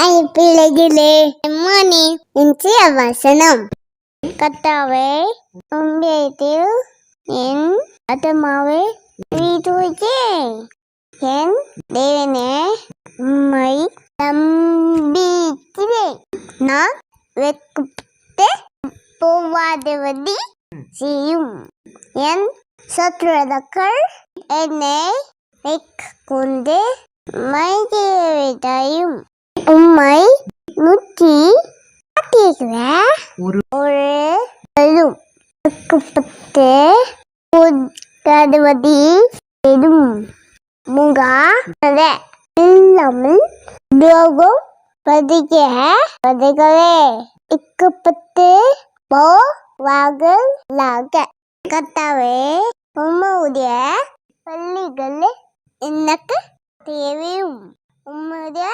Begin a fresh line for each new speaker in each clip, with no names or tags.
பிள்ளைகளே எம்மானி இன்றைய வசனம் கர்த்தாவே உம்மிடத்தில் என் ஆத்துமாவை ஈடுபடுத்துகிறேன். என் தேவனே உம்மை நம்பியிருக்கிறேன். நான் வெட்கப்பட்டு போகாதபடி செய்யும். என் சத்துருக்கள் என்னை கொண்டு மைதேவிடையும் உம்மை நூற்றி காட்டுகிற ஒரு வெட்கப்பட்டு போகாதபடி செய்யும். முகா இல்லாமல் துரோகம் பதிகளே இக்கப்பட்டு போவாகலாக. கர்த்தாவே உம்முடைய பள்ளிகள் எனக்கு தேவையும். உம்முடைய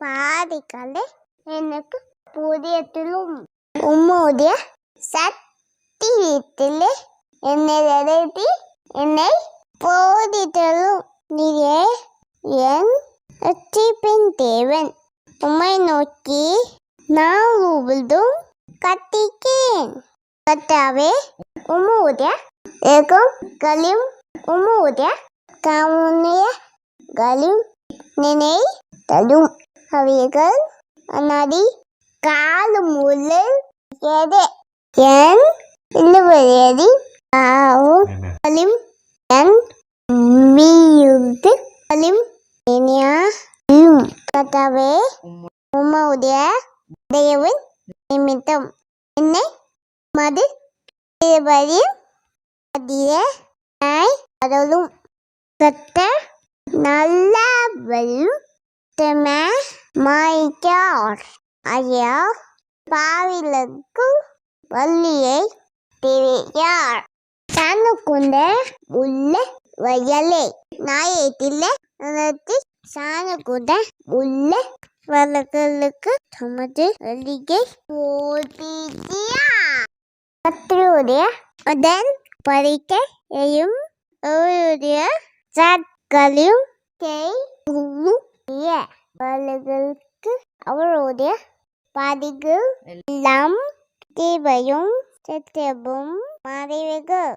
பாதைகளை எனக்கு புதியத்திலும். உம்முடைய சத்தியத்திலே என்னை நடத்தி என்னை போதித்தலும். நீரே என் ரட்சிப்பின் தேவன். உம்மை நோக்கி நான் முழுவதும் கத்திக்கிறேன். கர்த்தாவே உம்முடைய ஏகங்களையும் உம்முடைய கவனியங்களையும் நினைத்தலும். அவைகள் அநாதி காலம் முதல் என் இல்லவரையும் என் வீடுகளும் நினையும். கர்த்தாவே உம்முடைய தயவின் நிமித்தம் என்னை மது அருளும். கர்த்தர் நல்லவரும் மாய்க்கார். ஐயா பாவிகளுக்கு வள்ளியை தெரியார். சாணக்குண்ட உள்ள வயலே நாயத்திலே சாணக்குண்ட உள்ள வளர்களுக்கு தமது வழியை போதியா. கர்த்தருடைய அதன் பறிக்கையும் அவருடைய சாட்களையும் வளர்களுக்கு அவருடைய பாதிகள் எல்லாம் தீவையும் சத்தியமும் மறைவுகள்.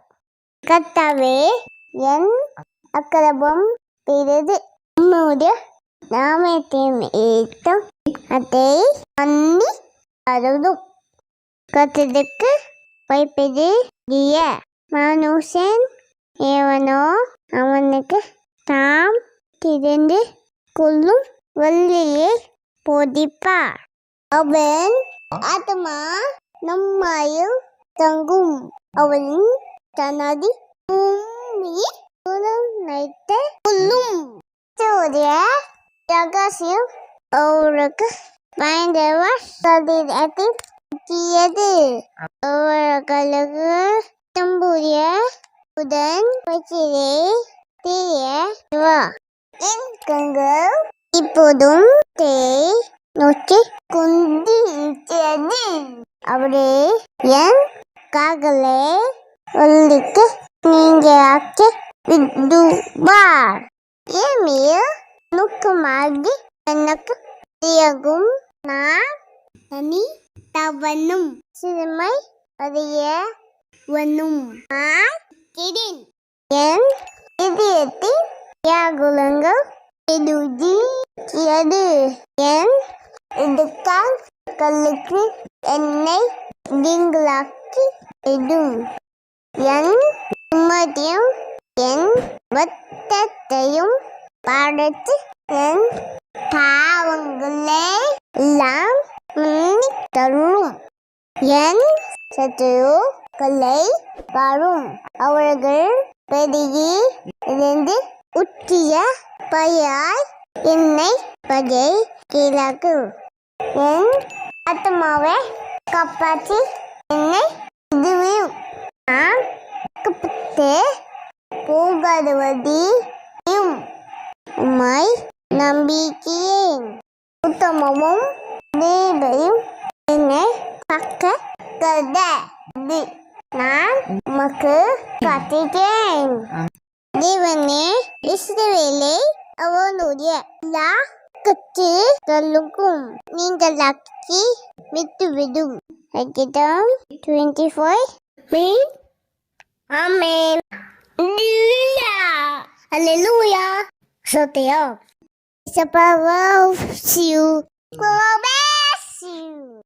கர்த்தாவே என் அக்கிரமம் பெரிது. உம்முடைய நாமத்தின் ஏற்றம் அதை அன்னி அருளும். கர்த்தருக்கு பயப்படுகிற மனுஷன் எவனோ அவனுக்கு தாம் தெரிந்து கொள்ளும் வழியை போதிப்பார். அவன் ஆத்மா நம்மையில் தங்கும். அவன் தனது பூமியை துணைத்த கொள்ளும். ரகசியம் அவருக்கு பயந்தவர் சரீரத்தில் முக்கியது. அவர்களுக்கு தம்புரிய உடன் வச்சிரை தெரிய என் கண்கள் இப்போதும் நோக்கி கொண்டிருக்கிறது. அவரே என் கால்களை வள்ளிக்கு நீங்களாக்கி விடுவார். என் மேல் நுக்கமாகி எனக்கு தியாகும். நான் தனி தவனும் சிறுமை அறிய வனும் என் இதயத்தின் தியாகுலங்கள் எழுதியது. என் எடுக்கால் கல்லுக்கு என்னை நீங்களாக்கி விடும். என் உம்மதியும் என் வட்டத்தையும் பாடத்து என் பாவங்களே எல்லாம் தரும். என் சத்துருக்களை பாரும். அவர்கள் பெருகி இருந்து உற்றிய பையாய் என்னை பகை கீழாக்கு. என் ஆத்மாவை காப்பாற்றி என்னை இதுவும். நான் வெட்கப்பட்டு போகாதபடியும் உம்மை நம்பிக்கிறேன். உத்தமமும் தேவையும் என்னை காக்க நான் உமக்கு காத்துகிறேன். தேவனே இஸ்ரவேலை அவனுடைய எல்லா கற்று தள்ளுக்கும் நீங்கள் lucky விட்டுவிடும். Again, 25 mean Amen. Hallelujah. So they are. It's a power of you. God bless you.